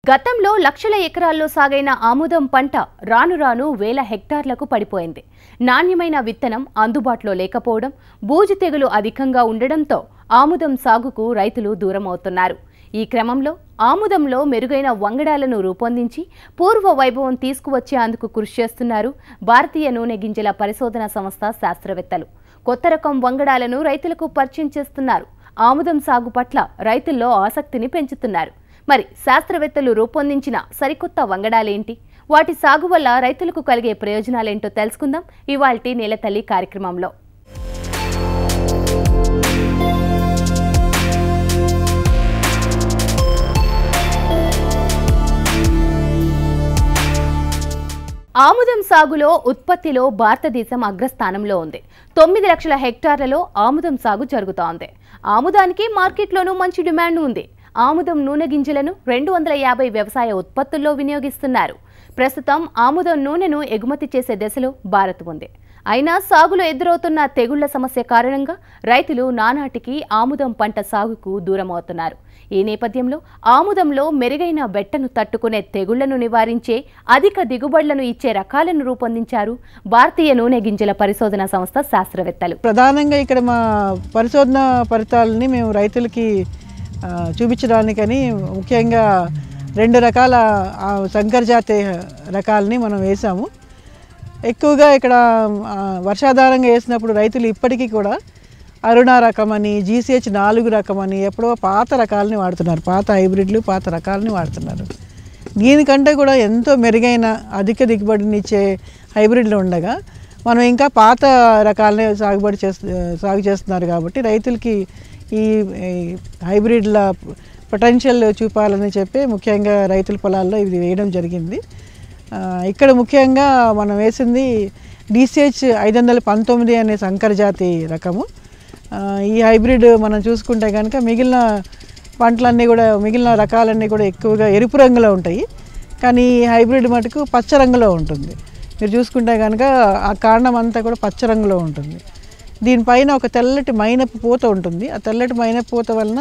గతంలో లక్షల ఎకరాల్లో సాగైన ఆముదం పంట రాను రాను వేల హెక్టార్లకు పడిపోయింది. నాణ్యమైన విత్తనం అందుబాటులో లేకపోవడం, బూజు తెగులు అధికంగా ఉండడంతో ఆముదం సాగుకు రైతులు దూరమవుతున్నారు. ఈ క్రమంలో ఆముదంలో మెరుగైన వంగడాలను రూపొందించి పూర్వ వైభవం తీసుకువచ్చేందుకు కృషి చేస్తున్నారు భారతీయ నూనె గింజల పరిశోధన సంస్థ శాస్త్రవేత్తలు. కొత్త రకం వంగడాలను రైతులకు పరిచయం చేస్తున్నారు. ఆముదం సాగు పట్ల రైతుల్లో ఆసక్తిని పెంచుతున్నారు. మరి శాస్త్రవేత్తలు రూపొందించిన సరికొత్త వంగడాలేంటి, వాటి సాగు వల్ల రైతులకు కలిగే ప్రయోజనాలేంటో తెలుసుకుందాం ఇవాల్టి నేలతల్లి కార్యక్రమంలో. ఆముదం సాగులో ఉత్పత్తిలో భారతదేశం అగ్రస్థానంలో ఉంది. 9 లక్షల హెక్టార్లలో ఆముదం సాగు జరుగుతోంది. ఆముదానికి మార్కెట్లోనూ మంచి డిమాండ్ ఉంది. ఆముదం నూనె గింజలను 250 వ్యవసాయ ఉత్పత్తుల్లో వినియోగిస్తున్నారు. ప్రస్తుతం ఆముదం నూనెను ఎగుమతి చేసే దశలో భారత్ ఉంది. అయినా సాగులో ఎదురవుతున్న తెగుళ్ల సమస్య కారణంగా రైతులు నానాటికి ఆముదం పంట సాగుకు దూరమవుతున్నారు. ఈ నేపథ్యంలో ఆముదంలో మెరుగైన బెట్టను తట్టుకునే తెగుళ్లను నివారించే అధిక దిగుబడులను ఇచ్చే రకాలను రూపొందించారు భారతీయ నూనె గింజల పరిశోధన సంస్థ శాస్త్రవేత్తలు. ప్రధానంగా ఇక్కడ మా పరిశోధన ఫలితాలని మేము రైతులకి చూపించడానికని ముఖ్యంగా 2 రకాల సంకర జాతి రకాలని మనం వేసాము. ఎక్కువగా ఇక్కడ వర్షాధారంగా వేసినప్పుడు రైతులు ఇప్పటికీ కూడా అరుణ రకమని, GCH 4 రకమని ఎప్పుడో పాత రకాలని వాడుతున్నారు. పాత హైబ్రిడ్లు, పాత రకాలని వాడుతున్నారు. దీనికంటే కూడా ఎంతో మెరుగైన అధిక దిగుబడినిచ్చే హైబ్రిడ్లు ఉండగా మనం ఇంకా పాత రకాలనే సాగు చేస్తున్నారు. కాబట్టి రైతులకి ఈ హైబ్రిడ్ల పొటెన్షియల్ చూపాలని చెప్పి ముఖ్యంగా రైతుల పొలాల్లో ఇది వేయడం జరిగింది. ఇక్కడ ముఖ్యంగా మనం వేసింది DCH 519 అనే సంకర జాతి రకము. ఈ హైబ్రిడ్ మనం చూసుకుంటే కనుక మిగిలిన పంటలన్నీ కూడా, మిగిలిన రకాలన్నీ కూడా ఎక్కువగా ఎరుపు రంగులో ఉంటాయి. కానీ ఈ హైబ్రిడ్ మటుకు పచ్చ రంగులో ఉంటుంది. మీరు చూసుకుంటే కనుక ఆ కాండం అంతా కూడా పచ్చ రంగులో ఉంటుంది. దీనిపైన ఒక తెల్లటి మైనపు పూత ఉంటుంది. ఆ తెల్లటి మైనపు పూత వలన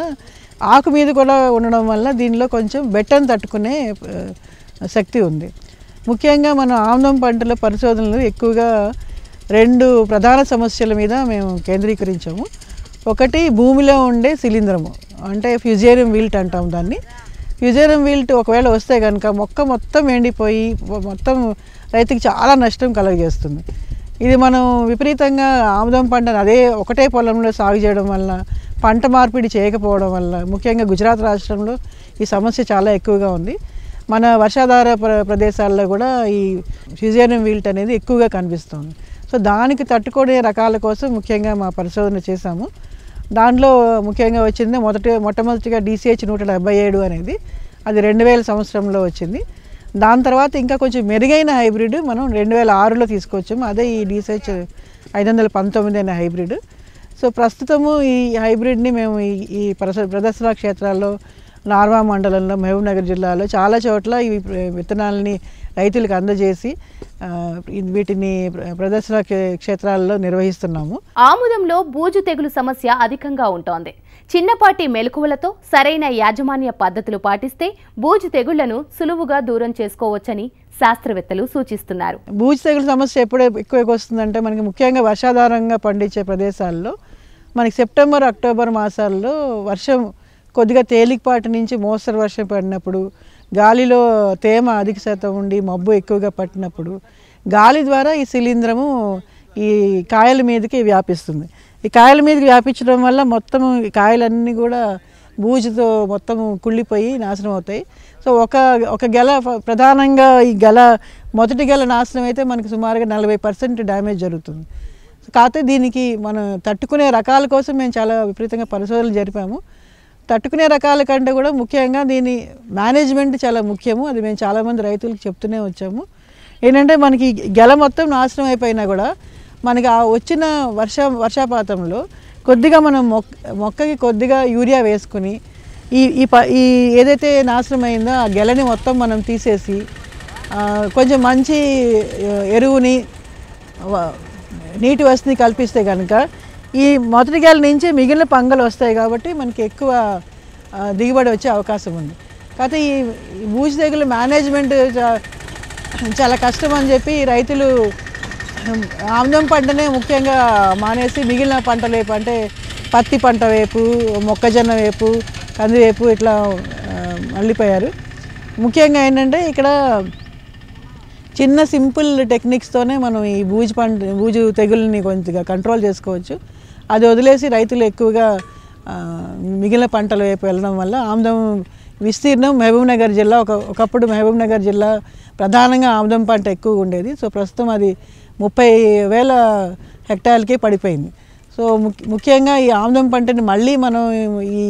ఆకు మీద కూడా ఉండడం వల్ల దీనిలో కొంచెం బెట్టను తట్టుకునే శక్తి ఉంది. ముఖ్యంగా మన ఆముదం పంటల పరిశోధనలు ఎక్కువగా 2 ప్రధాన సమస్యల మీద మేము కేంద్రీకరించాము. ఒకటి భూమిలో ఉండే శిలీంధ్రము, అంటే ఫ్యూజేరియం విల్ట్ అంటాం దాన్ని. ఫ్యూజేరియం విల్ట్ ఒకవేళ వస్తే కనుక మొక్క మొత్తం ఎండిపోయి మొత్తం రైతుకి చాలా నష్టం కలుగజేస్తుంది. ఇది మనం విపరీతంగా ఆముదం పంటను అదే ఒకటే పొలంలో సాగు చేయడం వల్ల, పంట మార్పిడి చేయకపోవడం వల్ల, ముఖ్యంగా గుజరాత్ రాష్ట్రంలో ఈ సమస్య చాలా ఎక్కువగా ఉంది. మన వర్షాధార ప్రదేశాల్లో కూడా ఈ ఫ్యూజేరియం విల్ట్ అనేది ఎక్కువగా కనిపిస్తుంది. సో దానికి తట్టుకునే రకాల కోసం ముఖ్యంగా మా పరిశోధన చేశాము. దాంట్లో ముఖ్యంగా వచ్చింది మొట్టమొదటిగా DCH 177 అనేది, అది 2000 సంవత్సరంలో వచ్చింది. దాని తర్వాత ఇంకా కొంచెం మెరుగైన హైబ్రిడ్ మనం 2006లో తీసుకొచ్చాము. అదే ఈ DCH 519 అనే హైబ్రిడ్. సో ప్రస్తుతము ఈ హైబ్రిడ్ని మేము ఈ ప్రదర్శన క్షేత్రాల్లో, నార్వా మండలంలో, మహబూబ్నగర్ జిల్లాలో చాలా చోట్ల ఈ విత్తనాలని రైతులకు అందజేసి వీటిని ప్రదర్శన క్షేత్రాల్లో నిర్వహిస్తున్నాము. ఆముదంలో బూజు తెగులు సమస్య అధికంగా ఉంటోంది. చిన్నపాటి మెలకువలతో సరైన యాజమాన్య పద్ధతులు పాటిస్తే బూజు తెగుళ్లను సులువుగా దూరం చేసుకోవచ్చని శాస్త్రవేత్తలు సూచిస్తున్నారు. బూజు తెగులు సమస్య ఎప్పుడు ఎక్కువగా వస్తుందంటే మనకి ముఖ్యంగా వర్షాధారంగా పండించే ప్రదేశాల్లో మనకి సెప్టెంబర్, అక్టోబర్ మాసాల్లో వర్షం కొద్దిగా తేలికపాటి నుంచి మోస్తరు వర్షం పడినప్పుడు, గాలిలో తేమ అధిక శాతం ఉండి మబ్బు ఎక్కువగా పట్టినప్పుడు గాలి ద్వారా ఈ శిలీంధ్రము ఈ కాయల మీదకి వ్యాపిస్తుంది. ఈ కాయల మీదకి వ్యాపించడం వల్ల మొత్తం ఈ కాయలన్నీ కూడా బూజుతో మొత్తం కుళ్ళిపోయి నాశనం అవుతాయి. సో ఒక గెల, ప్రధానంగా ఈ మొదటి గెల నాశనం అయితే మనకి సుమారుగా 40% డ్యామేజ్ జరుగుతుంది. కాకపోతే దీనికి మనం తట్టుకునే రకాల కోసం మేము చాలా విపరీతంగా పరిశోధనలు జరిపాము. తట్టుకునే రకాల కంటే కూడా ముఖ్యంగా దీని మేనేజ్మెంట్ చాలా ముఖ్యము. అది మేము చాలామంది రైతులకు చెప్తూనే వచ్చాము. ఏంటంటే మనకి గెల మొత్తం నాశనం అయిపోయినా కూడా మనకి ఆ వచ్చిన వర్షపాతంలో కొద్దిగా మనం మొక్కకి కొద్దిగా యూరియా వేసుకుని ఈ ఏదైతే నాశనం అయిందో ఆ గెలని మొత్తం మనం తీసేసి కొంచెం మంచి ఎరువుని, నీటి వసతిని కల్పిస్తే కనుక ఈ మొదటి గెల నుంచి మిగిలిన పంగలు వస్తాయి. కాబట్టి మనకి ఎక్కువ దిగుబడి వచ్చే అవకాశం ఉంది. కాకపోతే ఈ బూజు తెగులు మేనేజ్మెంట్ చాలా కష్టం అని చెప్పి రైతులు ఆముదం పంటనే ముఖ్యంగా మానేసి మిగిలిన పంటల వైపు అంటే పత్తి పంట వైపు, మొక్కజొన్న వైపు, కంది వైపు ఇట్లా మళ్ళీపోయారు. ముఖ్యంగా ఏంటంటే ఇక్కడ చిన్న సింపుల్ టెక్నిక్స్తోనే మనం ఈ బూజు తెగుల్ని కొంచెంగా కంట్రోల్ చేసుకోవచ్చు. అది వదిలేసి రైతులు ఎక్కువగా మిగిలిన పంటల వైపు వెళ్ళడం వల్ల ఆముదం విస్తీర్ణం మహబూబ్నగర్ జిల్లా ఒకప్పుడు మహబూబ్నగర్ జిల్లా ప్రధానంగా ఆముదం పంట ఎక్కువగా ఉండేది. సో ప్రస్తుతం అది 30,000 హెక్టార్లకి పడిపోయింది. సో ముఖ్యంగా ఈ ఆముదం పంటని మళ్ళీ మనం ఈ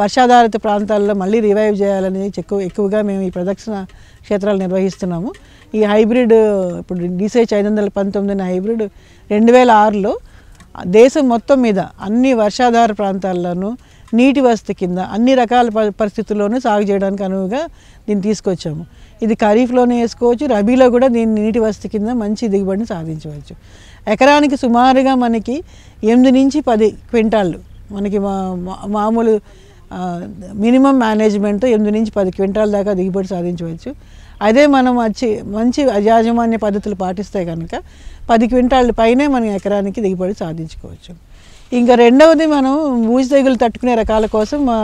వర్షాధారిత ప్రాంతాల్లో మళ్ళీ రివైవ్ చేయాలని ఎక్కువగా మేము ఈ ప్రదక్షిణ క్షేత్రాలు నిర్వహిస్తున్నాము. ఈ హైబ్రిడ్ ఇప్పుడు DCH 519 హైబ్రిడ్ 2006లో దేశం మొత్తం మీద అన్ని వర్షాధార ప్రాంతాల్లోనూ నీటి వసతి కింద అన్ని రకాల పరిస్థితుల్లోనూ సాగు చేయడానికి అనువుగా దీన్ని తీసుకొచ్చాము. ఇది ఖరీఫ్లోనే వేసుకోవచ్చు, రబీలో కూడా దీన్ని నీటి వసతి కింద మంచి దిగుబడిని సాధించవచ్చు. ఎకరానికి సుమారుగా మనకి 8 నుంచి 10 క్వింటాళ్ళు మనకి మామూలు మినిమం మేనేజ్మెంట్ 8 నుంచి 10 క్వింటాల దాకా దిగుబడి సాధించవచ్చు. అదే మనం మంచి యాజమాన్య పద్ధతులు పాటిస్తే కనుక 10 క్వింటాళ్ళ పైనే మనం ఎకరానికి దిగుబడి సాధించుకోవచ్చు. ఇంకా రెండవది, మనం బూజు తెగులు తట్టుకునే రకాల కోసం మా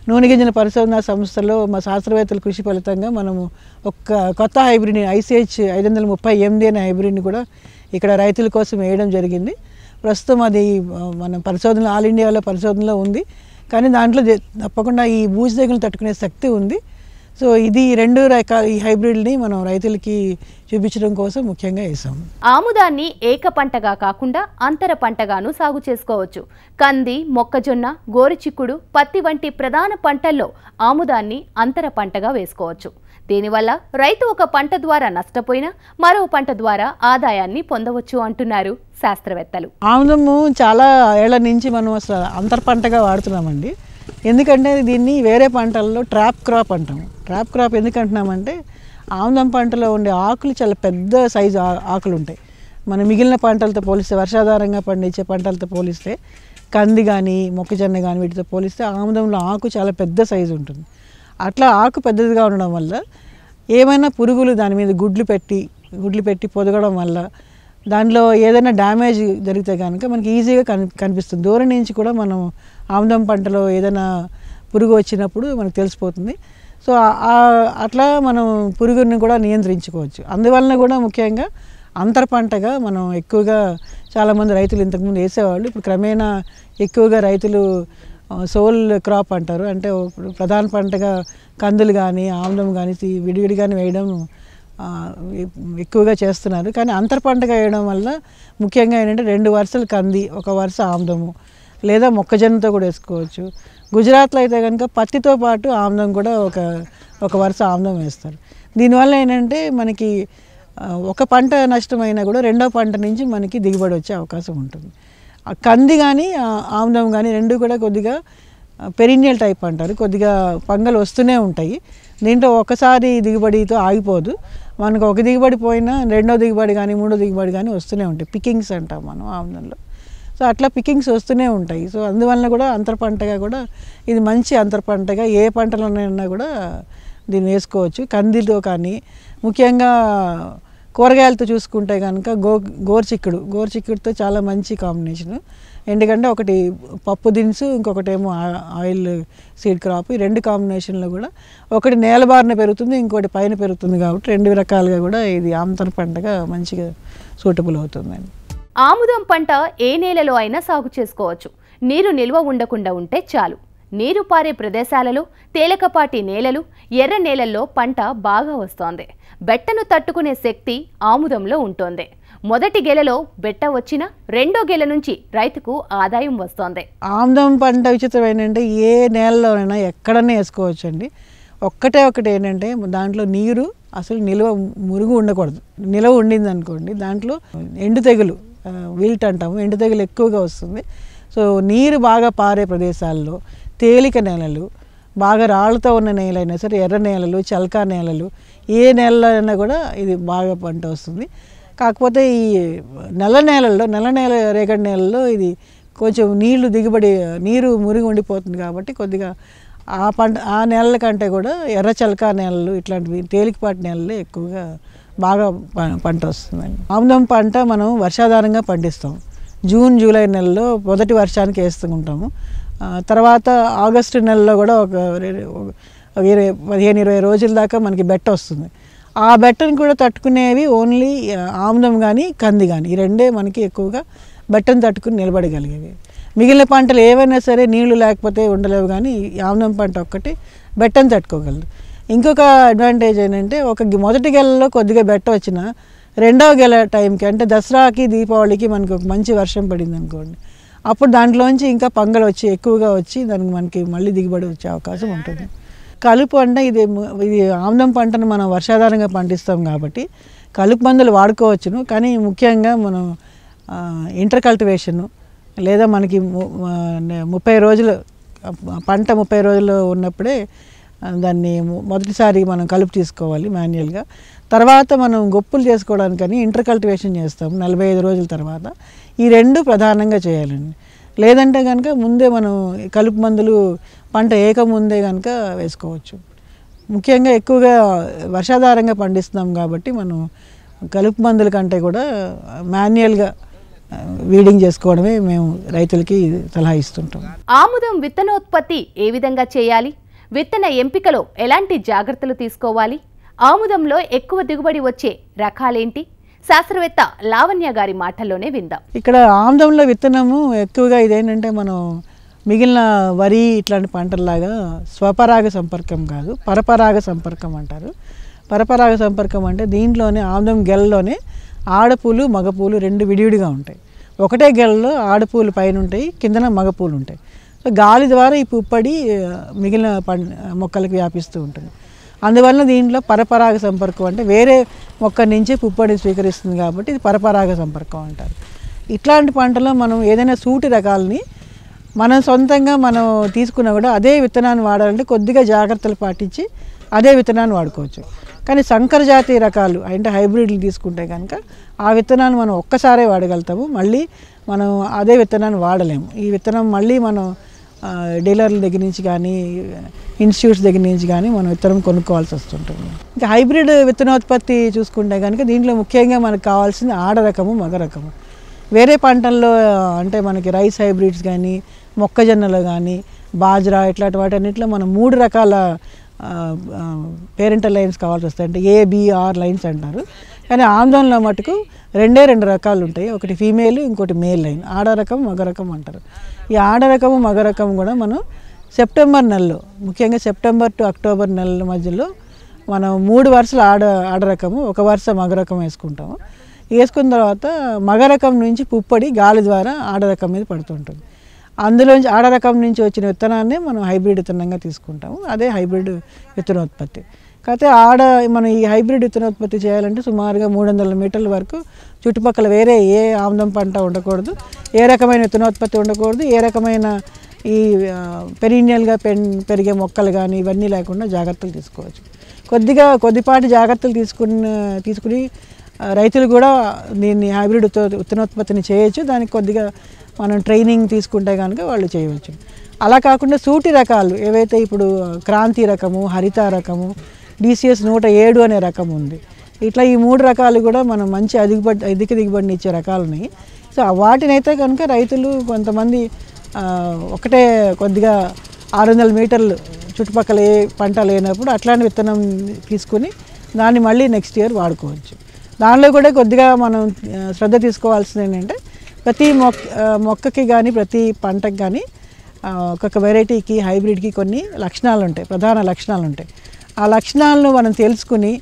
నూనె గింజల పరిశోధనా సంస్థలో మా శాస్త్రవేత్తల కృషి ఫలితంగా మనము ఒక కొత్త హైబ్రిడ్ని ICH 538 అనే హైబ్రిడ్ని కూడా ఇక్కడ రైతుల కోసం వేయడం జరిగింది. ప్రస్తుతం అది మన పరిశోధన ఆల్ ఇండియాలో పరిశోధనలో ఉంది. కానీ దాంట్లో తప్పకుండా ఈ బూజు తెగులు తట్టుకునే శక్తి ఉంది. సో ఇది 2 రకాల ఈ హైబ్రిడ్ని మనం రైతులకి చూపించడం కోసం ముఖ్యంగా వేసాం. ఆముదాన్ని ఏక పంటగా కాకుండా అంతర పంటగాను సాగు చేసుకోవచ్చు. కంది, మొక్కజొన్న, గోరుచిక్కుడు, పత్తి వంటి ప్రధాన పంటల్లో ఆముదాన్ని అంతర పంటగా వేసుకోవచ్చు. దీనివల్ల రైతు ఒక పంట ద్వారా నష్టపోయినా మరో పంట ద్వారా ఆదాయాన్ని పొందవచ్చు అంటున్నారు శాస్త్రవేత్తలు. ఆముదము చాలా ఏళ్ల నుంచి మనం అసలు అంతర పంటగా వాడుతున్నామండి. ఎందుకంటే దీన్ని వేరే పంటల్లో ట్రాప్ క్రాప్ అంటాము. ట్రాప్ క్రాప్ ఎందుకంటున్నామంటే ఆముదం పంటలో ఉండే ఆకులు చాలా పెద్ద సైజు ఆకులు ఉంటాయి. మన మిగిలిన పంటలతో పోలిస్తే, వర్షాధారంగా పండించే పంటలతో పోలిస్తే, కంది కానీ మొక్కజొన్న కానీ వీటితో పోలిస్తే ఆముదంలో ఆకు చాలా పెద్ద సైజు ఉంటుంది. అట్లా ఆకు పెద్దదిగా ఉండడం వల్ల ఏమైనా పురుగులు దాని మీద గుడ్లు పెట్టి పొదగడం వల్ల దాంట్లో ఏదైనా డ్యామేజ్ జరిగితే కనుక మనకి ఈజీగా కనిపిస్తుంది. దూరం నుంచి కూడా మనం ఆముదం పంటలో ఏదైనా పురుగు వచ్చినప్పుడు మనకు తెలిసిపోతుంది. సో అట్లా మనం పురుగుని కూడా నియంత్రించుకోవచ్చు. అందువలన కూడా ముఖ్యంగా అంతర పంటగా మనం ఎక్కువగా చాలామంది రైతులు ఇంతకుముందు వేసేవాళ్ళు. ఇప్పుడు క్రమేణా ఎక్కువగా రైతులు సోల్ క్రాప్ అంటారు, అంటే ప్రధాన పంటగా కందులు కానీ ఆముదం కానీ విడివిడిగానే వేయడం ఎక్కువగా చేస్తున్నారు. కానీ అంతర పంటగా వేయడం వల్ల ముఖ్యంగా ఏంటంటే 2 వరుసలు కంది, 1 వరుస ఆముదము లేదా మొక్కజొన్నతో కూడా వేసుకోవచ్చు. గుజరాత్లో అయితే కనుక పత్తితో పాటు ఆముదం కూడా ఒక వరుస ఆముదం వేస్తారు. దీనివల్ల ఏంటంటే మనకి ఒక పంట నష్టమైనా కూడా రెండో పంట నుంచి మనకి దిగుబడి వచ్చే అవకాశం ఉంటుంది. కంది కానీ ఆముదం కానీ 2 కూడా కొద్దిగా పెరినియల్ టైప్ అంటారు, కొద్దిగా పంగలు వస్తూనే ఉంటాయి. దీంట్లో ఒకసారి దిగుబడితో ఆగిపోదు. మనకు ఒక దిగుబడి పోయినా రెండో దిగుబడి కానీ మూడో దిగుబడి కానీ వస్తూనే ఉంటాయి. పికింగ్స్ అంటాం మనం ఆముదంలో. సో అట్లా పికింగ్స్ వస్తూనే ఉంటాయి. సో అందువలన కూడా అంతర పంటగా కూడా ఇది మంచి అంతర పంటగా ఏ పంటలోనైనా కూడా దీన్ని వేసుకోవచ్చు. కందితో కానీ ముఖ్యంగా కూరగాయలతో చూసుకుంటే కనుక గోరుచిక్కుడుతో చాలా మంచి కాంబినేషను. ఎందుకంటే ఒకటి పప్పు దినుసు, ఇంకొకటేమో ఆయిల్ సీడ్ క్రాప్. ఈ 2 కాంబినేషన్లో కూడా ఒకటి నేల బారిన పెరుగుతుంది, ఇంకోటి పైన పెరుగుతుంది. కాబట్టి 2 రకాలుగా కూడా ఇది అంతర పంటగా మంచిగా సూటబుల్ అవుతుందండి. ఆముదం పంట ఏ నేలలో అయినా సాగు చేసుకోవచ్చు. నీరు నిల్వ ఉండకుండా ఉంటే చాలు. నీరు పారే ప్రదేశాలలో, తేలికపాటి నేలలు, ఎర్ర నేలల్లో పంట బాగా వస్తోంది. బెట్టను తట్టుకునే శక్తి ఆముదంలో ఉంటోంది. మొదటి గెలలో బెట్ట వచ్చినా రెండో గెల నుంచి రైతుకు ఆదాయం వస్తోంది. ఆముదం పంట విచిత్రం ఏంటంటే ఏ నేలలోనైనా ఎక్కడన్నా వేసుకోవచ్చు అండి. ఒకటి ఏంటంటే దాంట్లో నీరు అసలు మురుగు ఉండకూడదు. నిలవ ఉండింది అనుకోండి, దాంట్లో ఎండు తెగులు విల్ట్ అంటాము, ఎండు తెగులు ఎక్కువగా వస్తుంది. సో నీరు బాగా పారే ప్రదేశాల్లో, తేలిక నేలలు, బాగా రాళ్ళతో ఉన్న నేలైనా సరే, ఎర్ర నేలలు, చల్కా నేలలు, ఏ నేలలో అయినా కూడా ఇది బాగా పంట వస్తుంది. కాకపోతే ఈ నల్ల రేగడి నేలల్లో ఇది కొంచెం నీరు మురిగి ఉండిపోతుంది. కాబట్టి కొద్దిగా ఆ నెలల కంటే కూడా ఎర్ర చలక నేలలు ఇట్లాంటివి తేలికపాటి నేలలు ఎక్కువగా బాగా పంట వస్తుందండి. ఆముదం పంట మనం వర్షాధారంగా పండిస్తాం. జూన్ జూలై నెలలో మొదటి వర్షానికి వేస్తుంటాము. తర్వాత ఆగస్టు నెలలో కూడా ఒక 15-20 రోజుల దాకా మనకి బెట్ట వస్తుంది. ఆ బెట్టను కూడా తట్టుకునేవి ఓన్లీ ఆముదం కానీ కంది కానీ, ఈ రెండే మనకి ఎక్కువగా బెట్టను తట్టుకుని నిలబడగలిగేవి. మిగిలిన పంటలు ఏవైనా సరే నీళ్లు లేకపోతే ఉండలేవు, కానీ ఆముదం పంట ఒక్కటి బెట్టను తట్టుకోగలదు. ఇంకొక అడ్వాంటేజ్ ఏంటంటే మొదటి గెలలో కొద్దిగా బెట్ట వచ్చినా రెండవ గెల టైంకి అంటే దసరాకి దీపావళికి మనకి ఒక మంచి వర్షం పడింది అనుకోండి, అప్పుడు దాంట్లోంచి ఇంకా పంగలు వచ్చి ఎక్కువగా వచ్చి దానికి మనకి మళ్ళీ దిగుబడి వచ్చే అవకాశం ఉంటుంది. కలుపు అంటే ఇది ఆముదం పంటను మనం వర్షాధారంగా పండిస్తాం కాబట్టి కలుపు మందులు వాడుకోవచ్చును. కానీ ముఖ్యంగా మనం ఇంటర్ కల్టివేషను లేదా మనకి 30 రోజులు పంట 30 రోజులు ఉన్నప్పుడే దాన్ని మొదటిసారి మనం కలుపు తీసుకోవాలి మాన్యువల్గా. తర్వాత మనం గొప్పులు చేసుకోవడానికని ఇంటర్ కల్టివేషన్ చేస్తాం 45 రోజుల తర్వాత. ఈ రెండు ప్రధానంగా చేయాలండి. లేదంటే కనుక ముందే మనం కలుపు మందులు పంట ఏకముందే కనుక వేసుకోవచ్చు. ముఖ్యంగా ఎక్కువగా వర్షాధారంగా పండిస్తున్నాం కాబట్టి మనం కలుపు మందుల కంటే కూడా మాన్యువల్గా వీడింగ్ చేసుకోవడమే మేము రైతులకి సలహా ఇస్తుంటాం. ఆముదం విత్తనోత్పత్తి ఏ విధంగా చేయాలి? విత్తన ఎంపికలో ఎలాంటి జాగ్రత్తలు తీసుకోవాలి? ఆముదంలో ఎక్కువ దిగుబడి వచ్చే రకాలేంటి? శాస్త్రవేత్త లావణ్య గారి మాటల్లోనే విందాం. ఇక్కడ ఆముదంలో విత్తనము ఎక్కువగా ఇదేంటంటే మనం మిగిలిన వరి ఇట్లాంటి పంటల్లాగా స్వపరాగ సంపర్కం కాదు, పరపరాగ సంపర్కం అంటారు. పరపరాగ సంపర్కం అంటే దీంట్లోనే ఆముదం గెలలోనే ఆడపూలు మగపూలు రెండు విడివిడిగా ఉంటాయి. ఒకటే గెలలో ఆడపూలు పైన ఉంటాయి, కిందన మగపూలు ఉంటాయి. సో గాలి ద్వారా ఈ పుప్పడి మిగిలిన మొక్కలకు వ్యాపిస్తూ ఉంటుంది. అందువల్ల దీంట్లో పరపరాగ సంపర్కం అంటే వేరే మొక్క నుంచి పుప్పడి స్వీకరిస్తుంది కాబట్టి ఇది పరపరాగ సంపర్కం అంటారు. ఇట్లాంటి పంటలో మనం ఏదైనా సూటి రకాలని మనం సొంతంగా మనం తీసుకున్నా కూడా అదే విత్తనాన్ని వాడాలంటే కొద్దిగా జాగ్రత్తలు పాటించి అదే విత్తనాన్ని వాడుకోవచ్చు. కానీ సంకర జాతి రకాలు అంటే హైబ్రిడ్లు తీసుకుంటే కనుక ఆ విత్తనాన్ని మనం ఒక్కసారే వాడగలుగుతాము, మళ్ళీ మనం అదే విత్తనాన్ని వాడలేము. ఈ విత్తనం మళ్ళీ మనం డీలర్ల దగ్గర నుంచి కానీ ఇన్స్టిట్యూట్స్ దగ్గర నుంచి కానీ మనం విత్తనం కొనుక్కోవాల్సి వస్తుంటుంది. ఇంకా హైబ్రిడ్ విత్తనోత్పత్తి చూసుకుంటే కనుక దీంట్లో ముఖ్యంగా మనకు కావాల్సింది ఆడ రకము మగ రకము. వేరే పంటల్లో అంటే మనకి రైస్ హైబ్రిడ్స్ కానీ మొక్కజొన్నలు కానీ బాజ్రా ఇట్లాంటి వాటన్నిటిలో మనం 3 రకాల పేరెంటల్ లైన్స్ కావాల్సి వస్తాయి. అంటే ఏబిఆర్ లైన్స్ అంటారు. కానీ ఆందోళనలో మటుకు 2 రకాలు ఉంటాయి. ఒకటి ఫీమేల్, ఇంకోటి మేల్ లైన్. ఆడ రకం మగ రకం అంటారు. ఈ ఆడ రకము మగ రకం కూడా మనం సెప్టెంబర్ నెలలో, ముఖ్యంగా సెప్టెంబర్ టు అక్టోబర్ నెలల మధ్యలో మనం 3 వరుసలు ఆడ రకము, 1 వరుస మగ రకం వేసుకుంటాము. వేసుకున్న తర్వాత మగ రకం నుంచి పుప్పడి గాలి ద్వారా ఆడ రకం మీద పడుతుంటుంది. అందులోంచి ఆడ రకం నుంచి వచ్చిన విత్తనాన్ని మనం హైబ్రిడ్ విత్తనంగా తీసుకుంటాము. అదే హైబ్రిడ్ విత్తనోత్పత్తి. కాకపోతే మనం ఈ హైబ్రిడ్ విత్తనోత్పత్తి చేయాలంటే సుమారుగా 300 మీటర్ల వరకు చుట్టుపక్కల వేరే ఏ ఆముదం పంట ఉండకూడదు, ఏ రకమైన విత్తనోత్పత్తి ఉండకూడదు, ఏ రకమైన ఈ పెరీనియల్గా పెరిగే మొక్కలు కానీ ఇవన్నీ లేకుండా జాగ్రత్తలు తీసుకోవచ్చు. కొద్దిపాటి జాగ్రత్తలు తీసుకుని రైతులు కూడా దీన్ని హైబ్రిడ్ విత్తనోత్పత్తిని చేయొచ్చు. దానికి కొద్దిగా మనం ట్రైనింగ్ తీసుకుంటే కనుక వాళ్ళు చేయవచ్చు. అలా కాకుండా సూటి రకాలు ఏవైతే ఇప్పుడు క్రాంతి రకము, హరిత రకము, DCS 107 అనే రకం ఉంది. ఇట్లా ఈ 3 రకాలు కూడా మనం మంచి అధిక దిగుబడిని ఇచ్చే రకాలు ఉన్నాయి. సో వాటినైతే కనుక రైతులు కొంతమంది ఒకటే కొద్దిగా 600 మీటర్లు చుట్టుపక్కల ఏ పంట లేనప్పుడు అట్లాంటి విత్తనం తీసుకుని దాన్ని మళ్ళీ నెక్స్ట్ ఇయర్ వాడుకోవచ్చు. దానిలో కూడా కొద్దిగా మనం శ్రద్ధ తీసుకోవాల్సింది ఏంటంటే ప్రతి మొక్కకి కానీ ప్రతి పంటకి కానీ ఒక్కొక్క వెరైటీకి హైబ్రిడ్కి కొన్ని లక్షణాలు ఉంటాయి, ప్రధాన లక్షణాలు ఉంటాయి. ఆ లక్షణాలను మనం తెలుసుకుని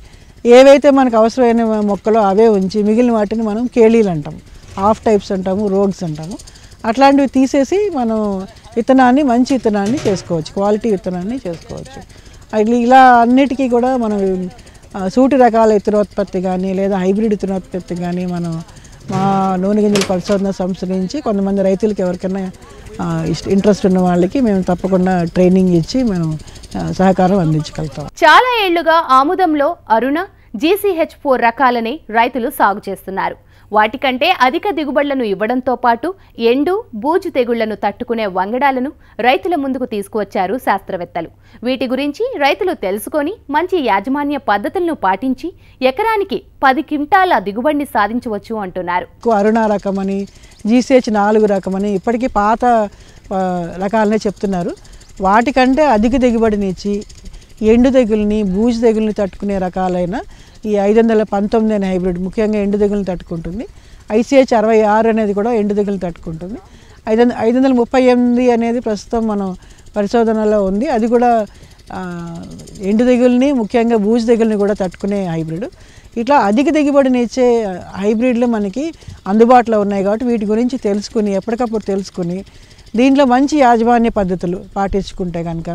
ఏవైతే మనకు అవసరమైన మొక్కలో అవే ఉంచి మిగిలిన వాటిని మనం కేళీలు అంటాము, ఆఫ్ టైప్స్ అంటాము, రోగ్స్ అంటాము. అట్లాంటివి తీసేసి మనం మంచి విత్తనాన్ని చేసుకోవచ్చు, క్వాలిటీ విత్తనాన్ని చేసుకోవచ్చు. ఇలా అన్నిటికీ కూడా మనం సూటి రకాల విత్తనోత్పత్తి కానీ లేదా హైబ్రిడ్ విత్తనోత్పత్తి కానీ మనం మా నూనె గింజల పరిశోధన సంస్థ నుంచి కొంతమంది రైతులకి ఎవరికైనా ఇంట్రెస్ట్ ఉన్న వాళ్ళకి మేము తప్పకుండా ట్రైనింగ్ ఇచ్చి మనం సహకారం అందించగలుగుతాం. చాలా ఏళ్లుగా ఆముదంలో అరుణ, GCH4 రకాలని రైతులు సాగు చేస్తున్నారు. వాటికంటే అధిక దిగుబడులను ఇవ్వడంతో పాటు ఎండు బూజు తెగుళ్లను తట్టుకునే వంగడాలను రైతుల ముందుకు తీసుకువచ్చారు శాస్త్రవేత్తలు. వీటి గురించి రైతులు తెలుసుకొని మంచి యాజమాన్య పద్ధతులను పాటించి ఎకరానికి 10 క్వింటాల దిగుబడిని సాధించవచ్చు అంటున్నారు. అరుణ రకమని, GCH 4 రకమని ఇప్పటికీ పాత రకాలనే చెప్తున్నారు. వాటికంటే అధిక దిగుబడినిచ్చి ఎండు తెగుల్ని బూజు తెగుల్ని తట్టుకునే రకాలైన ఈ 519 అనే హైబ్రిడ్ ముఖ్యంగా ఎండు తెగుల్ని తట్టుకుంటుంది. ICH 66 అనేది కూడా ఎండు తెగుల్ని తట్టుకుంటుంది. 538 అనేది ప్రస్తుతం మనం పరిశోధనలో ఉంది. అది కూడా ఎండు తెగుల్ని ముఖ్యంగా బూజు తెగుల్ని కూడా తట్టుకునే హైబ్రిడ్. ఇట్లా అధిక దిగుబడిని ఇచ్చే హైబ్రిడ్లు మనకి అందుబాటులో ఉన్నాయి కాబట్టి వీటి గురించి తెలుసుకుని ఎప్పటికప్పుడు తెలుసుకుని దీంట్లో మంచి యాజమాన్య పద్ధతులు పాటించుకుంటే కనుక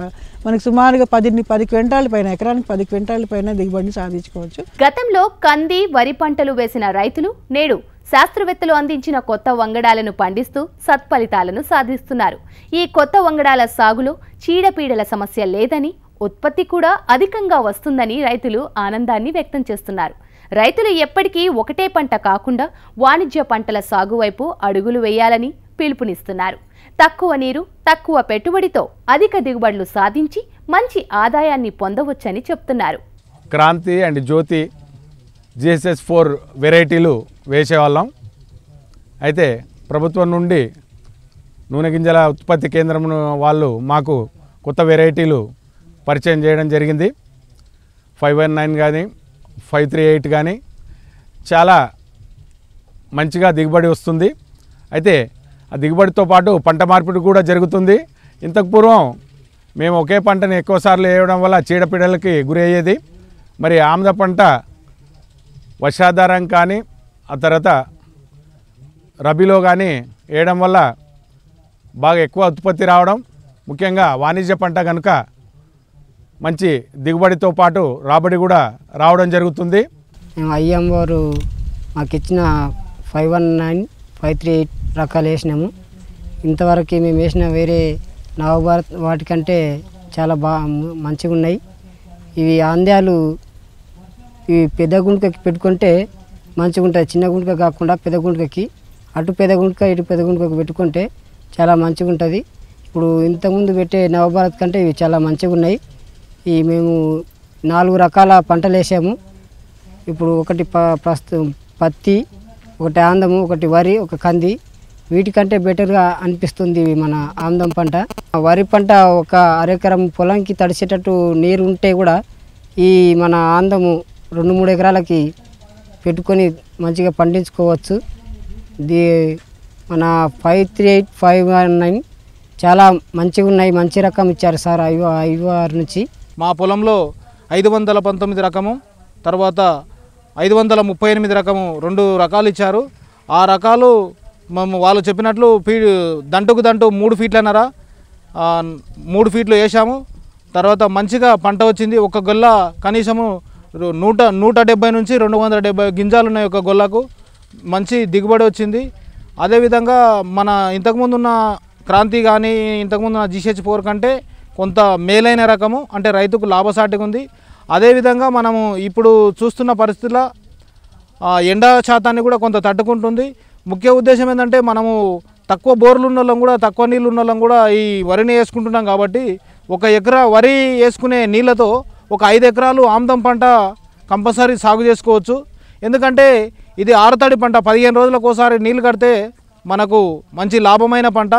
మనకు సుమారుగా 10 క్వింటాల పైన ఎకరానికి 10 క్వింటాల పైన దిగుబడిని సాధించుకోవచ్చు. గతంలో కంది వరి పంటలు వేసిన రైతులు నేడు శాస్త్రవేత్తలు అందించిన కొత్త వంగడాలను పండిస్తూ సత్ఫలితాలను సాధిస్తున్నారు. ఈ కొత్త వంగడాల సాగులో చీడపీడల సమస్య లేదని, ఉత్పత్తి కూడా అధికంగా వస్తుందని రైతులు ఆనందాన్ని వ్యక్తం చేస్తున్నారు. రైతులు ఎప్పటికీ ఒకటే పంట కాకుండా వాణిజ్య పంటల సాగు వైపు అడుగులు వేయాలని పిలుపునిస్తున్నారు. తక్కువ నీరు, తక్కువ పెట్టుబడితో అధిక దిగుబడులు సాధించి మంచి ఆదాయాన్ని పొందవచ్చని చెప్తున్నారు. క్రాంతి అండ్ జ్యోతి GSS 4 వెరైటీలు వేసేవాళ్ళం. అయితే ప్రభుత్వం నుండి నూనె గింజల ఉత్పత్తి కేంద్రం వాళ్ళు మాకు కొత్త వెరైటీలు పరిచయం చేయడం జరిగింది. 519 కానీ 538 కానీ చాలా మంచిగా దిగుబడి వస్తుంది. అయితే ఆ దిగుబడితో పాటు పంట మార్పిడి కూడా జరుగుతుంది. ఇంతకు పూర్వం మేము ఒకే పంటని ఎక్కువసార్లు వేయడం వల్ల చీడపీడలకి గురి అయ్యేది. మరి ఆముద పంట వర్షాధారం కానీ ఆ తర్వాత రబీలో కానీ వేయడం వల్ల బాగా ఎక్కువ ఉత్పత్తి రావడం, ముఖ్యంగా వాణిజ్య పంట కనుక మంచి దిగుబడితో పాటు రాబడి కూడా రావడం జరుగుతుంది. మేము IM వారు మాకు ఇచ్చిన 519, 538 రకాలు వేసినాము. ఇంతవరకు మేము వేసిన వేరే నవభారత్ వాటికంటే చాలా మంచిగా ఉన్నాయి. ఇవి ఆంద్యాలు ఇవి పెద్ద గుంటకి పెట్టుకుంటే మంచిగా ఉంటుంది. చిన్న గుంటక కాకుండా పెద్ద గుంటకి, అటు పెద్ద గుంటక ఇటు పెద్ద గుంటకు పెట్టుకుంటే చాలా మంచిగా ఉంటుంది. ఇప్పుడు ఇంతకుముందు పెట్టే నవభారత్ కంటే ఇవి చాలా మంచిగా ఉన్నాయి. ఈ మేము 4 రకాల పంటలు వేసాము. ఇప్పుడు ఒకటి ప్రస్తుతం పత్తి, ఒకటి ఆందము, ఒకటి వరి, ఒక కంది. వీటికంటే బెటర్గా అనిపిస్తుంది మన ఆందం పంట. వరి పంట ఒక అరెకరం పొలంకి తడిసేటట్టు నీరు ఉంటే కూడా ఈ మన ఆందము 2-3 ఎకరాలకి పెట్టుకొని మంచిగా పండించుకోవచ్చు. మన 538, 519 చాలా మంచిగా ఉన్నాయి. మంచి రకం ఇచ్చారు సార్ ఐవార్ నుంచి. మా పొలంలో 519 రకము, తర్వాత 538 రకము 2 రకాలు ఇచ్చారు. ఆ రకాలు వాళ్ళు చెప్పినట్లు దంటుకు దంటు 3 ఫీట్లన్నర 3 ఫీట్లు వేసాము. తర్వాత మంచిగా పంట వచ్చింది. ఒక గొల్ల కనీసము 170 నుంచి 270 గింజాలు ఉన్నాయి ఒక గొల్లకు. మంచి దిగుబడి వచ్చింది. అదేవిధంగా మన ఇంతకుముందు ఉన్న క్రాంతి కానీ ఇంతకుముందు ఉన్న GSH 4 కంటే కొంత మేలైన రకము, అంటే రైతుకు లాభసాటిగా ఉంది. అదేవిధంగా మనము ఇప్పుడు చూస్తున్న పరిస్థితుల్లో ఎండ శాతాన్ని కూడా కొంత తట్టుకుంటుంది. ముఖ్య ఉద్దేశం ఏంటంటే మనము తక్కువ బోర్లు ఉన్న వాళ్ళం కూడా, తక్కువ నీళ్ళు ఉన్న వాళ్ళం కూడా ఈ వరిని వేసుకుంటున్నాం కాబట్టి 1 ఎకరా వరి వేసుకునే నీళ్ళతో ఒక 5 ఎకరాలు ఆముదం పంట కంపల్సరీ సాగు చేసుకోవచ్చు. ఎందుకంటే ఇది ఆరుతడి పంట, 15 రోజులకు ఒకసారి నీళ్లు కడితే మనకు మంచి లాభమైన పంట.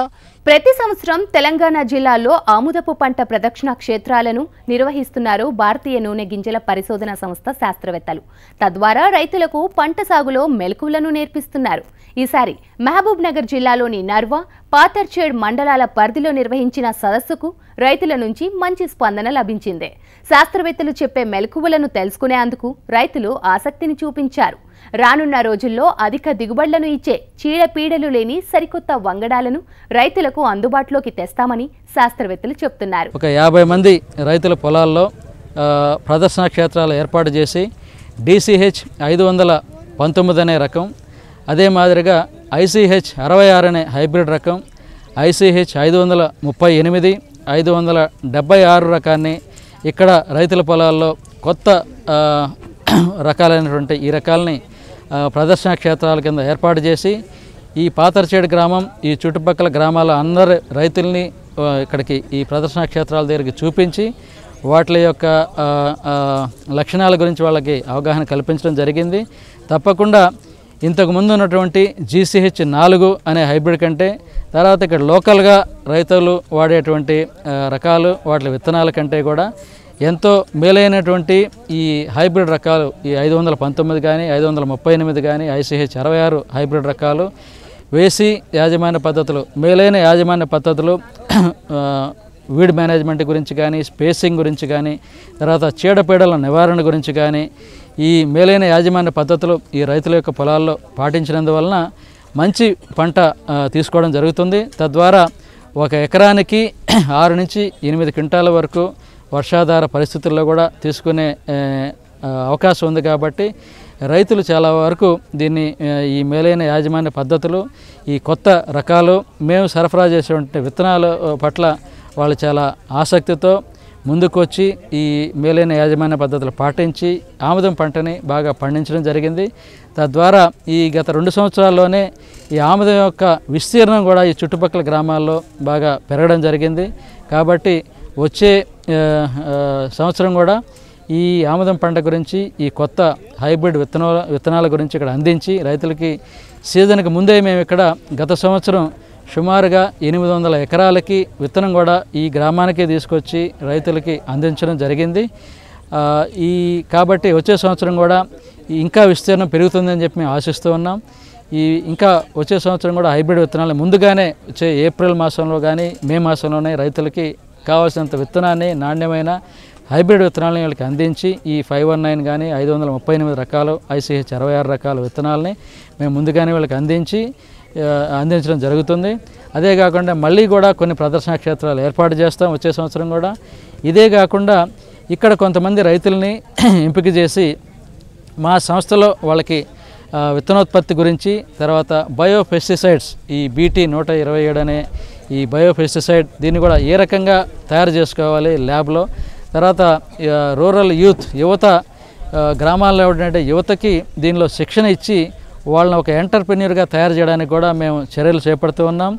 ప్రతి సంవత్సరం తెలంగాణ జిల్లాలో ఆముదపు పంట ప్రదక్షిణ క్షేత్రాలను నిర్వహిస్తున్నారు భారతీయ నూనె గింజల పరిశోధన సంస్థ శాస్త్రవేత్తలు. తద్వారా రైతులకు పంట సాగులో మెలకువలను నేర్పిస్తున్నారు. ఈసారి మహబూబ్ నగర్ జిల్లాలోని నర్వా, పాతర్చేడ్ మండలాల పరిధిలో నిర్వహించిన సదస్సుకు రైతుల నుంచి మంచి స్పందన లభించింది. శాస్త్రవేత్తలు చెప్పే మెలకువలను తెలుసుకునేందుకు రైతులు ఆసక్తిని చూపించారు. రానున్న రోజుల్లో అధిక దిగుబడులను ఇచ్చే చీడపీడలు లేని సరికొత్త వంగడాలను రైతులకు అందుబాటులోకి తెస్తామని శాస్త్రవేత్తలు చెప్తున్నారు. ఒక 50 మంది రైతుల పొలాల్లో ప్రదర్శన క్షేత్రాలు ఏర్పాటు చేసి DCH 519 అనే రకం, అదే మాదిరిగా ICH 66 అనే హైబ్రిడ్ రకం, ICH 538, 576 రకాన్ని ఇక్కడ రైతుల పొలాల్లో కొత్త రకాలైనటువంటి ఈ రకాలని ప్రదర్శన క్షేత్రాల కింద ఏర్పాటు చేసి ఈ పాతరచేడు గ్రామం ఈ చుట్టుపక్కల గ్రామాల అందరి రైతుల్ని ఇక్కడికి ఈ ప్రదర్శన క్షేత్రాల దగ్గరికి చూపించి వాటి యొక్క లక్షణాల గురించి వాళ్ళకి అవగాహన కల్పించడం జరిగింది. తప్పకుండా ఇంతకు ముందు ఉన్నటువంటి GCH-4 అనే హైబ్రిడ్ కంటే తర్వాత ఇక్కడ లోకల్గా రైతులు వాడేటువంటి రకాలు వాటి విత్తనాల కంటే కూడా ఎంతో మేలైనటువంటి ఈ హైబ్రిడ్ రకాలు ఈ 519 కానీ 538 కానీ ICH-66 హైబ్రిడ్ రకాలు వేసి యాజమాన్య పద్ధతులు మేలైన యాజమాన్య పద్ధతులు వీడ్ మేనేజ్మెంట్ గురించి కానీ స్పేసింగ్ గురించి కానీ తర్వాత చీడపీడల నివారణ గురించి కానీ ఈ మేలైన యాజమాన్య పద్ధతులు ఈ రైతుల యొక్క పొలాల్లో పాటించినందువలన మంచి పంట తీసుకోవడం జరుగుతుంది. తద్వారా ఒక ఎకరానికి 6 నుంచి 8 క్వింటాల వరకు వర్షాధార పరిస్థితుల్లో కూడా తీసుకునే అవకాశం ఉంది. కాబట్టి రైతులు చాలా వరకు దీన్ని ఈ మేలైన యాజమాన్య పద్ధతులు ఈ కొత్త రకాలు మేము సరఫరా చేసేటువంటి విత్తనాల పట్ల వాళ్ళు చాలా ఆసక్తితో ముందుకొచ్చి ఈ మేలైన యాజమాన్య పద్ధతులు పాటించి ఆముదం పంటని బాగా పండించడం జరిగింది. తద్వారా ఈ గత 2 సంవత్సరాల్లోనే ఈ ఆముదం యొక్క విస్తీర్ణం కూడా ఈ చుట్టుపక్కల గ్రామాల్లో బాగా పెరగడం జరిగింది. కాబట్టి వచ్చే సంవత్సరం కూడా ఈ ఆముదం పంట గురించి ఈ కొత్త హైబ్రిడ్ విత్తనాల గురించి ఇక్కడ అందించి రైతులకి సీజన్కి ముందే మేము ఇక్కడ గత సంవత్సరం సుమారుగా 800 ఎకరాలకి విత్తనం కూడా ఈ గ్రామానికే తీసుకొచ్చి రైతులకి అందించడం జరిగింది. కాబట్టి వచ్చే సంవత్సరం కూడా ఇంకా విస్తీర్ణం పెరుగుతుందని చెప్పి మేము ఆశిస్తూ ఉన్నాం. ఇంకా వచ్చే సంవత్సరం కూడా హైబ్రిడ్ విత్తనాలు ముందుగానే వచ్చే ఏప్రిల్ మాసంలో కానీ మే మాసంలోనే రైతులకి కావాల్సినంత విత్తనాన్ని నాణ్యమైన హైబ్రిడ్ విత్తనాలని వీళ్ళకి అందించి ఈ 519 కానీ 538 రకాలు ICH-66 రకాల విత్తనాలని మేము ముందుగానే వీళ్ళకి అందించడం జరుగుతుంది. అదే కాకుండా మళ్ళీ కూడా కొన్ని ప్రదర్శన క్షేత్రాలు ఏర్పాటు చేస్తాం వచ్చే సంవత్సరం కూడా. ఇదే కాకుండా ఇక్కడ కొంతమంది రైతుల్ని ఎంపిక చేసి మా సంస్థలో వాళ్ళకి విత్తనోత్పత్తి గురించి తర్వాత బయోపెస్టిసైడ్స్ ఈ BT-127 అనే ఈ బయోపెస్టిసైడ్ దీన్ని కూడా ఏ రకంగా తయారు చేసుకోవాలి ల్యాబ్లో, తర్వాత రూరల్ యువత గ్రామాల్లో ఉండే యువతకి దీనిలో శిక్షణ ఇచ్చి వాళ్ళని ఒక ఎంటర్ప్రెన్యూర్గా తయారు చేయడానికి కూడా మేము చర్యలు చేపడుతూ ఉన్నాం.